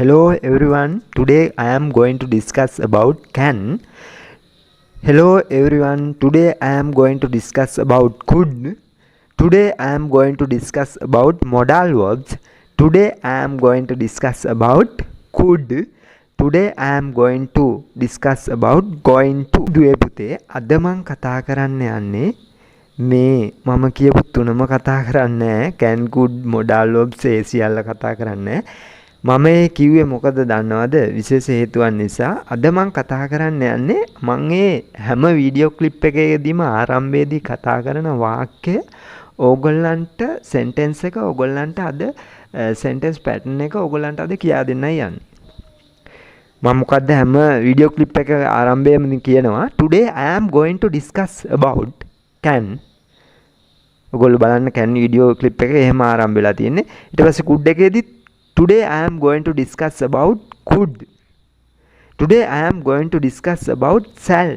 Hello everyone. Today I am going to discuss about can. Hello everyone. Today I am going to discuss about could. Today I am going to discuss about modal verbs. Today I am going to discuss about could. Today I am going to discuss about going to. දුවේ පුතේ අද මම කතා කරන්න යන්නේ මේ මම කියපු තුනම කතා කරන්නේ can could modal verbs ඒ සියල්ල කතා කරන්නේ මම ඒ කිව්වේ මොකද දන්නවද විශේෂ හේතුවක් නිසා අද මම කතා කරන්න යන්නේ මම ඒ හැම වීඩියෝ ක්ලිප් එකකදීම ආරම්භයේදී කතා කරන වාක්‍ය ඕගොල්ලන්ට සෙන්ටෙන්ස් එක ඕගොල්ලන්ට අද සෙන්ටෙන්ස් පැටර්න් එක ඕගොල්ලන්ට අද කියා දෙන්නයි යන්නේ මම මොකද්ද හැම වීඩියෝ ක්ලිප් එක ආරම්භයේදී කියනවා today I am going to discuss about can ඔයගොල්ලෝ බලන්න can වීඩියෝ ක්ලිප් එක එහෙම ආරම්භ වෙලා තියෙන්නේ ඊට පස්සේ could එකේදී today I am going to discuss about could. Today I am going to discuss about shall.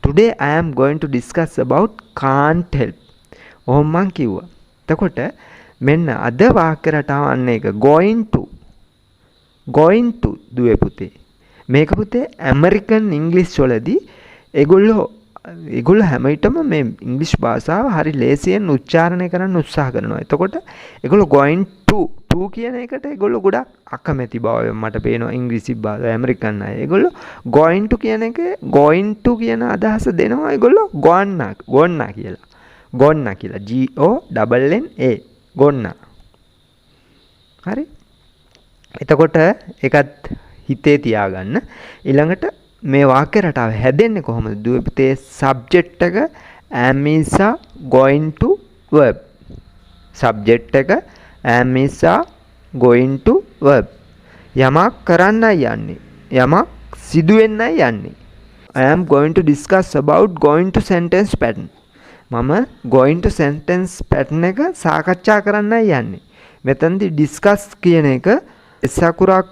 Today I am going to discuss about can't help. ඔහොම මං කිව්වා. එතකොට මෙන්න අද වාක්‍ය රටාව අන්න එක going to දුවේ පුතේ. මේක පුතේ ඇමරිකන් ඉංග්‍රීසි වලදී ඒගොල්ලෝ හැම විටම මේ ඉංග්‍රීසි භාෂාව හරි ලේසියෙන් උච්චාරණය කරන්න උත්සාහ කරනවා. එතකොට ඒගොල්ලෝ going to කියන එකට ඒගොල්ලෝ ගොඩක් අකමැති බව මට පේනවා ඉංග්‍රීසි භාෂාව ඇමරිකන් අය. ඒගොල්ලෝ going to කියන එක going to කියන අදහස දෙනවා ඒගොල්ලෝ gonna කියලා. gonna කියලා. G O N N A gonna. හරි. එතකොට ඒකත් හිතේ තියාගන්න. ඊළඟට මේ වාක්‍ය රටාව හැදෙන්නේ කොහොමද? දුවේ පුතේ subject එක am is going to verb. subject එක am is going to verb. යමක් කරන්නයි යන්නේ. යමක් සිදු වෙන්නයි යන්නේ. I am going to discuss about going to sentence pattern. මම going to sentence pattern එක සාකච්ඡා කරන්නයි යන්නේ. මෙතනදී discuss කියන එක s අකුරක්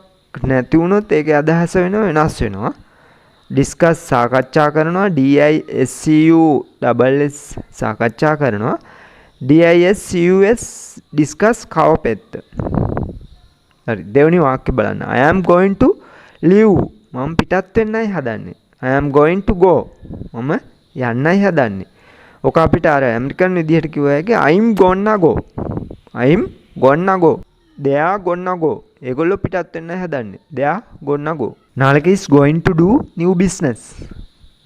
නැති වුණොත් ඒකේ අදහස වෙනස් වෙනවා. discuss සාකච්ඡා කරනවා DISCUSS සාකච්ඡා කරනවා DISCUS discuss කව පෙත්ත. හරි දෙවෙනි වාක්‍ය බලන්න. I am going to leave. මම පිටත් වෙන්නයි හදන්නේ. I am going to go. මම යන්නයි හදන්නේ. ඔක අපිට අර ඇමරිකන් විදිහට කිව්වා එක I'm gonna go. I'm gonna go. They are gonna go. ඒගොල්ලෝ පිටත් වෙන්නයි හදන්නේ. They are gonna go. Nalaka is going to do new business.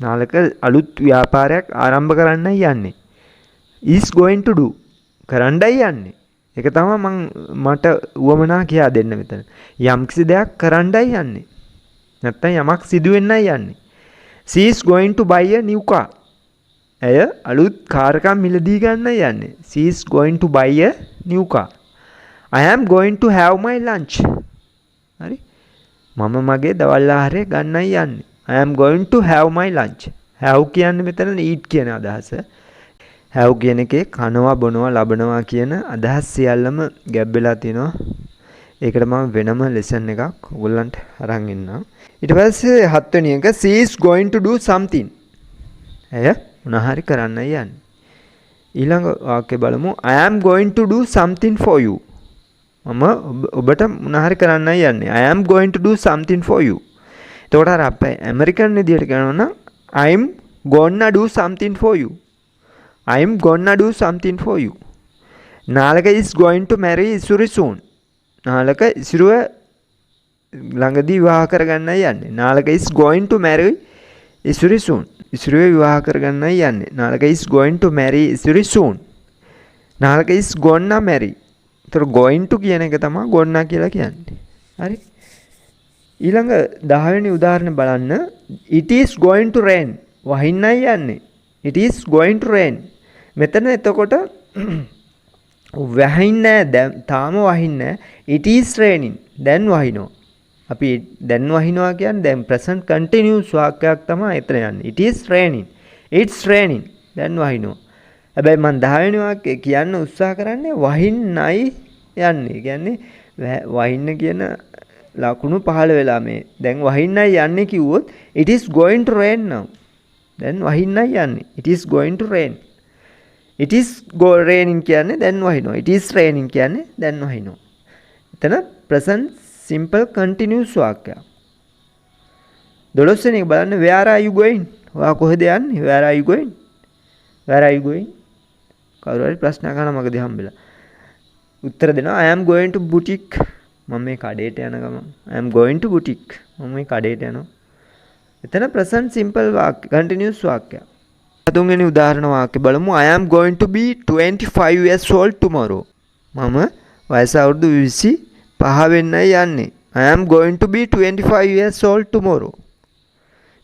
Nalaka අලුත් ව්‍යාපාරයක් ආරම්භ කරන්නයි යන්නේ. is going to do කරන්නයි යන්නේ. ඒක තමයි මට උවමනා කියා දෙන්න මෙතන. යම්කිසි දෙයක් කරන්නයි යන්නේ. නැත්තම් යමක් සිදු වෙන්නයි යන්නේ. she is going to buy a new car. ඇය අලුත් කාර් එකක් මිලදී ගන්නයි යන්නේ. she is going to buy a new car. I am going to have my lunch. හරි. මම මගේ දවල් ආහාරය ගන්නයි යන්නේ. I am going to have my lunch. have කියන්නේ මෙතන eat කියන අදහස. have කියන එකේ කනවා බොනවා ලබනවා කියන අදහස් සියල්ලම ගැබ් වෙලා තිනවා. ඒකට මම වෙනම ලෙසන් එකක් ඔයගොල්ලන්ට අරන් ඉන්නම්. ඊට පස්සේ හත්වෙනි එක she is going to do something. ඇය මොනහරි කරන්නයි යන්නේ. ඊළඟ වාක්‍ය බලමු. I am going to do something for you. මම ඔබට මොනහරි කරන්නයි යන්නේ. I am going to do something for you. එතකොට අර අපේ ඇමරිකන් විදියට කියනවා නම් I'm gonna do something for you. I'm gonna do something for you. Nalaka is going to marry Isuru soon. Nalaka ඉසුරුව ළඟදී විවාහ කරගන්නයි යන්නේ. Nalaka is going to marry Isuru soon. ඉසුරුව විවාහ කරගන්නයි යන්නේ. Nalaka is going to marry Isuru soon. Nalaka is gonna marry. ඒතර going to කියන එක තමයි gonna කියලා කියන්නේ. හරි. ඊළඟ 10 වෙනි උදාහරණය බලන්න. It is going to rain. වහින්නයි යන්නේ. It is going to rain. මෙතන එතකොට වහින්නේ දැන් තාම වහින්නේ it is raining දැන් වහිනවා අපි දැන් වහිනවා කියන්නේ දැන් present continuous වාක්‍යයක් තමයි එතන යන්නේ it is raining it's raining දැන් වහිනවා හැබැයි මම 10 වෙනි වාක්‍යය කියන්න උත්සාහ කරන්නේ වහින්නයි යන්නේ කියන්නේ වහින්න කියන ලකුණු පහළ වෙලා මේ දැන් වහින්නයි යන්නේ කිව්වොත් it is going to rain now දැන් වහින්නයි යන්නේ it is going to rain it is raining කියන්නේ දැන් වහිනවා it is raining කියන්නේ දැන් වහිනවා එතන present simple continuous වාක්‍යයක්. 12 වෙනි එක බලන්න where are you going? ඔයා කොහෙද යන්නේ? where are you going? where are you going? කවුරු හරි ප්‍රශ්නයක් අහනවා මගදී හම්බෙලා. උත්තර දෙනවා I am going to boutique. මම මේ කඩේට යන ගමන්. I am going to boutique. මම මේ කඩේට යනවා. එතන present simple වාක්‍ය continuous වාක්‍යයක්. තුන්වෙනි උදාහරණ වාක්‍ය බලමු. I am going to be 25 years old tomorrow. මම වයස අවුරුදු 25 වෙන්නයි යන්නේ. I am going to be 25 years old tomorrow.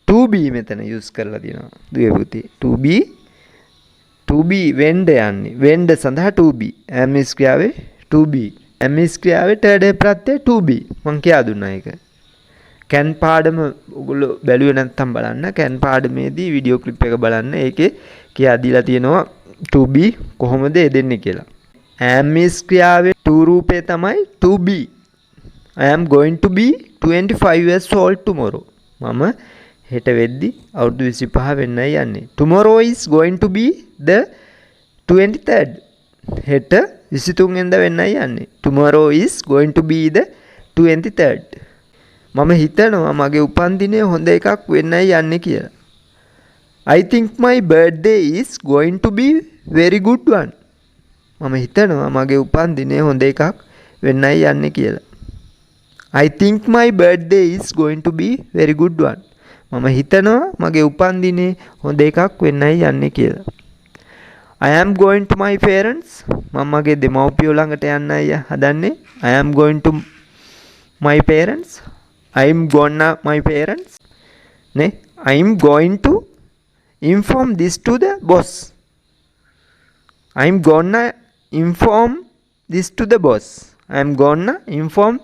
to be මෙතන use කරලා තියෙනවා. දුවේ පුතේ. to be වෙන්න යන්නේ. වෙන්න සඳහා to be. am is ක්‍රියාවේ to be. am is ක්‍රියාවේ third ප්‍රත්‍යය to be. මං කියා දුන්නා ඒක. කැන් පාඩම ඔයගොල්ලෝ බැලුවේ නැත්නම් බලන්න. කැන් පාඩමේදී වීඩියෝ ක්ලිප් එක බලන්න. ඒකේ කියා දීලා තියෙනවා to be කොහොමද දෙන්නේ කියලා. am is ක්‍රියාවේ to රූපේ තමයි to be. I am going to be 25 years old tomorrow. මම හෙට වෙද්දි අවුරුදු 25 වෙන්නයි යන්නේ. Tomorrow is going to be the 23rd. හෙට 23 වෙනිදා වෙන්නයි යන්නේ. Tomorrow is going to be the 23rd. මම හිතනවා මගේ උපන්දිනය හොඳ එකක් වෙන්නයි යන්නේ කියලා. I think my birthday is going to be very good one. මම හිතනවා මගේ උපන්දිනය හොඳ එකක් වෙන්නයි යන්නේ කියලා. I think my birthday is going to be very good one. මම හිතනවා මගේ උපන්දිනේ හොඳ එකක් වෙන්නයි යන්නේ කියලා. I am going to my parents. මම මගේ දෙමව්පියෝ ළඟට යන්නයි හදන්නේ. I am going to my parents. I am gonna my parents. නේ? I am going to inform this to the boss. I am gonna inform this to the boss. I am gonna inform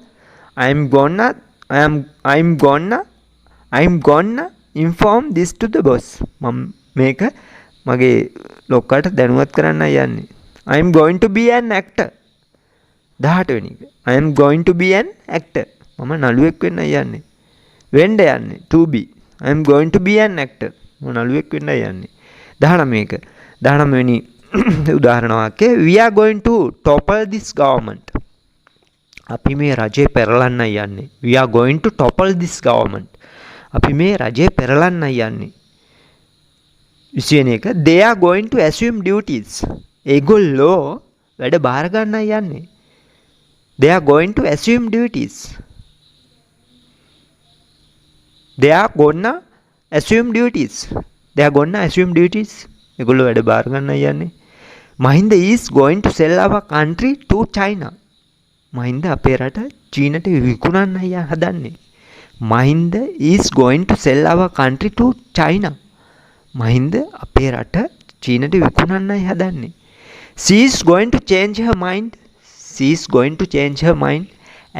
inform this to the boss. මම මේක මගේ ලොක්කට දැනුවත් කරන්න යන්නේ. I am going to be an actor. 18 වෙනි එක. I am going to be an actor. මම නළුවෙක් වෙන්න යන්නේ. වෙන්න යන්නේ to be. I am going to be an actor. මම නළුවෙක් වෙන්න යන්නේ. 19 එක. 19 වෙනි උදාහරණ වාක්‍යය we are going to topple this government. අපි මේ රජය පෙරලන්න යන්නේ. We are going to topple this government. අපි මේ රජය පෙරලන්න යන්නේ. 20 වෙනි එක they are going to assume duties. ඒගොල්ලෝ වැඩ බාර ගන්න යන්නේ. They are going to assume duties. They are gonna assume duties. They are gonna assume duties. ඒගොල්ලෝ වැඩ බාර ගන්න යන්නේ. Mahinda is going to sell our country to China. Mahinda අපේ රට චීනට විකුණන්න හදන්නේ. Mahinda is going to sell our country to China. Mahinda අපේ රට චීනට විකුණන්නයි හදන්නේ. She is going to change her mind. She is going to change her mind.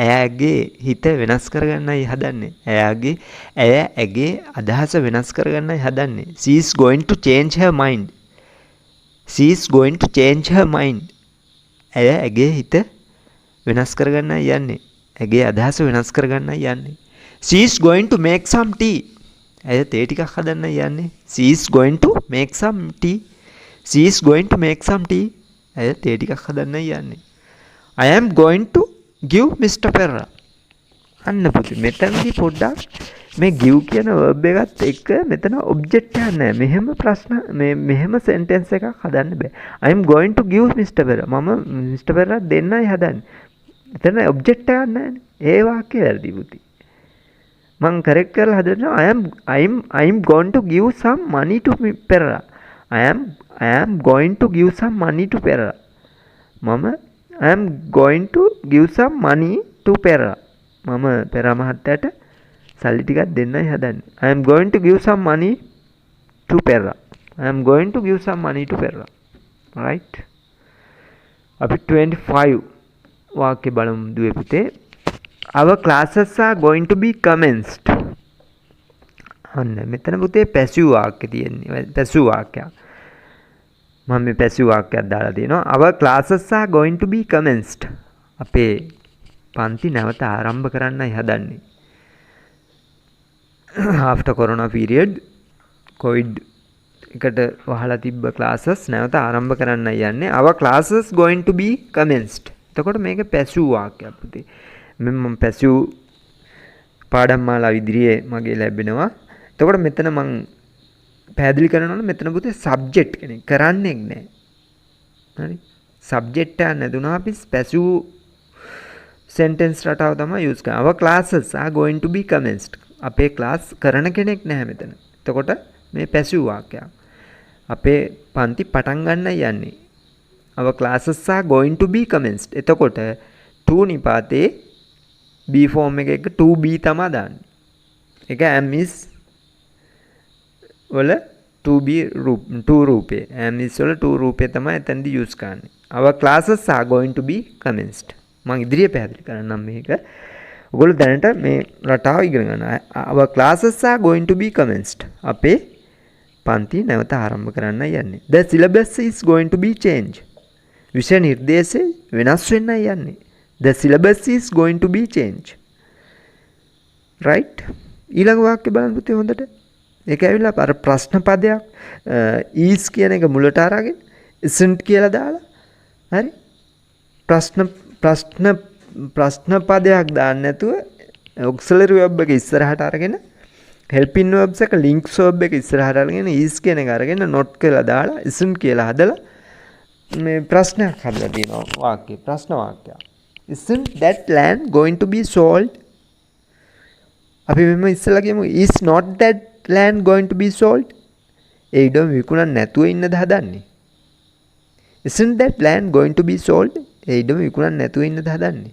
ඇයගේ හිත වෙනස් කරගන්නයි හදන්නේ. ඇයගේ අදහස වෙනස් කරගන්නයි හදන්නේ. She is going to change her mind. She is going to change her mind. ඇයගේ හිත වෙනස් කරගන්නයි යන්නේ. ඇගේ අදහස වෙනස් කරගන්නයි යන්නේ. She is going to make some tea. ඇය තේ ටිකක් හදන්නයි යන්නේ. She is going to make some tea. She is going to make some tea. ඇය තේ ටිකක් හදන්නයි යන්නේ. I am going to give Mr. Perra. අන්න පුතේ මෙතනදී පොඩ්ඩක් මේ give කියන verb එකත් එක්ක මෙතන object එකක් නැහැ. මෙහෙම ප්‍රශ්න මෙහෙම sentence එකක් හදන්න බෑ. I am going to give Mr. Perra. මම Mr. Perra දෙන්නයි හදන්නේ. එතන object එකක් නැහැ. ඒ වාක්‍යය වැරදි පුතේ. මම correct කරලා හදනවා I am going to give some money to Perra. I am going to give some money to Perra. මම I am going to give some money to Perra. මම පෙරා මහත්තයාට සල්ලි ටිකක් දෙන්නයි හදන්නේ. I am going to give some money to Perra. I am going to give some money to Perra. Right? අපි 25 වාක්‍ය බලමු දුවේ පුතේ. Our classes are going to be commenced. අන්න මෙතන පුතේ පැසිව් වාක්‍ය තියෙන්නේ. පැසිව් වාක්‍යයක්. මම මේ පැසිව් වාක්‍යයක් දාලා තියෙනවා. Our classes are going to be commenced. අපේ පන්ති නැවත ආරම්භ කරන්නයි හදන්නේ. After corona period covid එකට වහලා තිබ්බ classes නැවත ආරම්භ කරන්නයි යන්නේ. Our classes going to be commenced. එතකොට මේක පැසිව් වාක්‍යයක් පුතේ. මම පැසිව් පාඩම් මාලාව ඉදිරියේ මගේ ලැබෙනවා. එතකොට මෙතන මම පැහැදිලි කරනවනේ මෙතන පුතේ සබ්ජෙක්ට් කෙනෙක් කරන්නේ නැහැ. හරි. සබ්ජෙක්ට් එක නැදුනා අපි පැසිව් sentence රටාව තමයි use කරන්නේ. Our classes are going to be commenced. අපේ ක්ලාස් කරන කෙනෙක් නැහැ මෙතන. එතකොට මේ පැසිව් වාක්‍යයක්. අපේ පන්ති පටන් ගන්නයි යන්නේ. Our classes are going to be commenced. එතකොට to නිපාතේ be form එක 2b තමයි දාන්නේ. ඒක am is වල 2b රූප 2 රූපේ. am is වල 2 රූපේ තමයි එතනදී use කරන්නේ. Our classes are going to be commenced. මම ඉදිරියේ පැහැදිලි කරන්නම් මේක. ඔයගොල්ලෝ දැනට මේ රටාව ඉගෙන ගන්න. Our classes are going to be commenced. අපේ පන්ති නැවත ආරම්භ කරන්න යන්නේ. The syllabus is going to be changed. විෂය නිර්දේශය වෙනස් වෙන්නයි යන්නේ. The syllabus is going to be changed. Right? ඊළඟ වාක්‍ය බලන්න පුතේ හොඳට. ඒක ඇවිල්ලා අර ප්‍රශ්න පදයක් is කියන එක මුලට අරගෙන isn't කියලා දාලා හරි ප්‍රශ්න පදයක් දාන්න නැතුව auxiliary verb එක ඉස්සරහට අරගෙන helping verbs එක links verb එක ඉස්සරහට අරගෙන is කියන එක අරගෙන not කියලා දාලා isn't කියලා හදලා මේ ප්‍රශ්නයක් හදලා තියෙනවා වාක්‍යය ප්‍රශ්න වාක්‍යයක්. Isn't that land going to be sold? අපි මෙන්න ඉස්සලා කියමු is not that land going to be sold? ඒ ඉඩම විකුණන්න නැතුව ඉන්නද හදන්නේ? Isn't that land going to be sold? ඒ ඉඩම විකුණන්න නැතුව ඉන්නද හදන්නේ?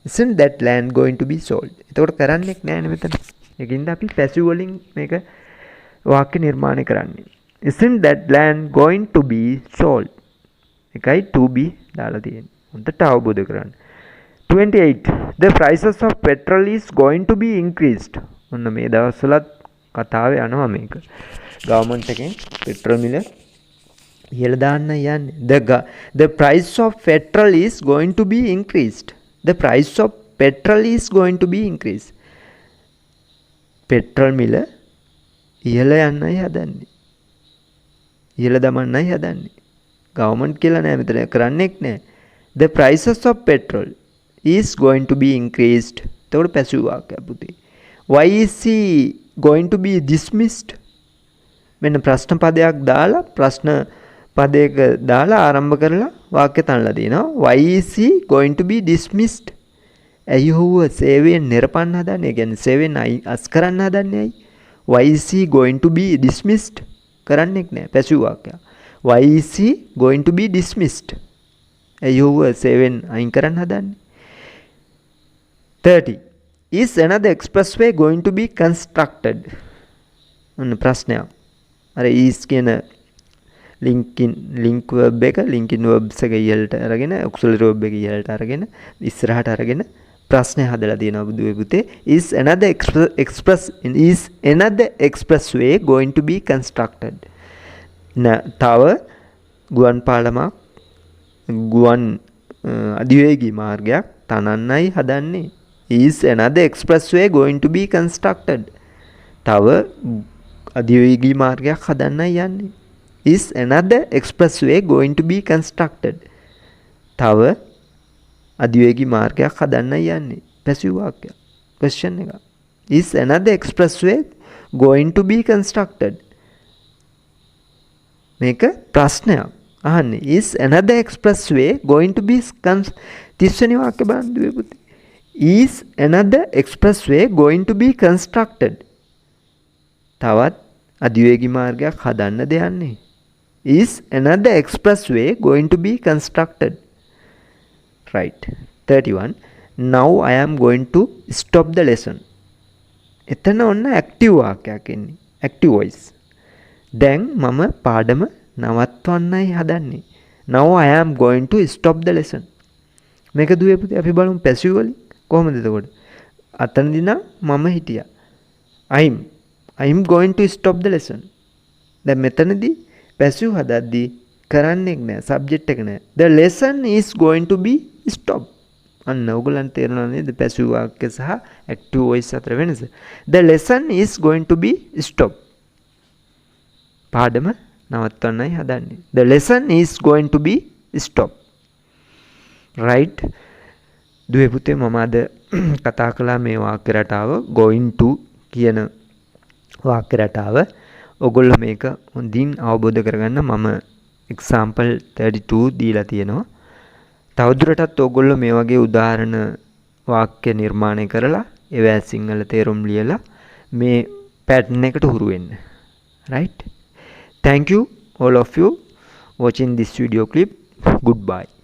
Isn't that land going to be sold? එතකොට කරන්නේ නැහැ නේ මෙතන. ඒකින්ද අපි passive වලින් මේක වාක්‍ය නිර්මාණය කරන්නේ. Isn't that land going to be sold? එකයි to be දාලා තියෙන්නේ. හොඳට අවබෝධ කරගන්න. 28 The prices of petrol is going to be increased. ඔන්න මේ දවස්වලත් කතාව යනවා මේක. ගවර්න්මන්ට් එකෙන් පෙට්‍රල් මිල ඉහළ දාන්න යන්නේ. The price of petrol is going to be increased. The price of petrol is going to be increased. Petrol මිල ඉහළ යන්නයි හදන්නේ. ඉහළ දමන්නයි හදන්නේ. ගවර්න්මන්ට් කියලා නෑ මෙතන කරන්නේක් නෑ. The prices of petrol is going to be increased. එතකොට පැසිව් වාක්‍යයක් පුතේ. Why is he going to be dismissed? මෙන්න ප්‍රශ්න පදයක් දාලා ප්‍රශ්න පදයක දාලා ආරම්භ කරලා වාක්‍ය තනලා දිනවා. Why is he going to be dismissed? ඇයි ඔහුව සේවයෙන් නිරපන්න හදන්නේ? ඒ කියන්නේ සේවයෙන් අස් කරන්න හදන්නේ ඇයි? Why is he going to be dismissed? කරන්නේක් නෑ පැසිව් වාක්‍යයක්. Why is he going to be dismissed? ඇයි ඔහුව සේවයෙන් අයින් කරන්න හදන්නේ? 30 Is another expressway going to be constructed? ඔන්න ප්‍රශ්නයක්. අර is කියන link verb එක linking verbs එක ඉහළට අරගෙන auxiliary verb එක ඉහළට අරගෙන ඉස්සරහට අරගෙන ප්‍රශ්නය හදලා තියෙනවා බුදුවේ පුතේ. Is another expressway going to be constructed? තව ගුවන් පාලමක් ගුවන් අධිවේගී මාර්ගයක් තනන්නයි හදන්නේ. Is another expressway going to be constructed? තව අධිවේගී මාර්ගයක් හදන්නයි යන්නේ. Is another expressway going to be constructed? තව අධිවේගී මාර්ගයක් හදන්නයි යන්නේ. පැසිව් වාක්‍යයක්. question එක. Is another expressway going to be constructed? මේක ප්‍රශ්නයක්. අහන්නේ is another expressway going to be 30 වෙනි වාක්‍ය බලන්න දුවේ පුතේ. Is another expressway going to be constructed? තවත් අධිවේගී මාර්ගයක් හදන්නද යන්නේ? Is another expressway going to be constructed? Right. 31 Now I am going to stop the lesson. එතන ඔන්න active වාක්‍යයක් එන්නේ. active voice. දැන් මම පාඩම නවත්වන්නයි හදන්නේ. Now I am going to stop the lesson. මේක දුවේ පුතේ අපි බලමු passive වලින් කොහොමද එතකොට? අතනදී නම් මම හිටියා. I'm going to stop the lesson. දැන් මෙතනදී passive හදද්දී කරන්නේක් නෑ subject එක නෑ. The lesson is going to be stopped. අන්න ඔයගලන්ට තේරෙනව නේද passive වාක්‍ය සහ active voice අතර වෙනස? The lesson is going to be stopped. පාඩම නවත්වන්නයි හදන්නේ. The lesson is going to be stopped. Right? දුවේ පුතේ මම අද කතා කළා මේ වාක්‍ය රටාව going to කියන වාක්‍ය රටාව. ඔයගොල්ලෝ මේක හොඳින් අවබෝධ කරගන්න මම example 32 දීලා තියෙනවා. තවදුරටත් ඔයගොල්ලෝ මේ වගේ උදාහරණ වාක්‍ය නිර්මාණය කරලා ඒවා සිංහල තේරුම් ලියලා මේ pattern එකට හුරු වෙන්න. Right? Thank you all of you watching this video clip. Goodbye.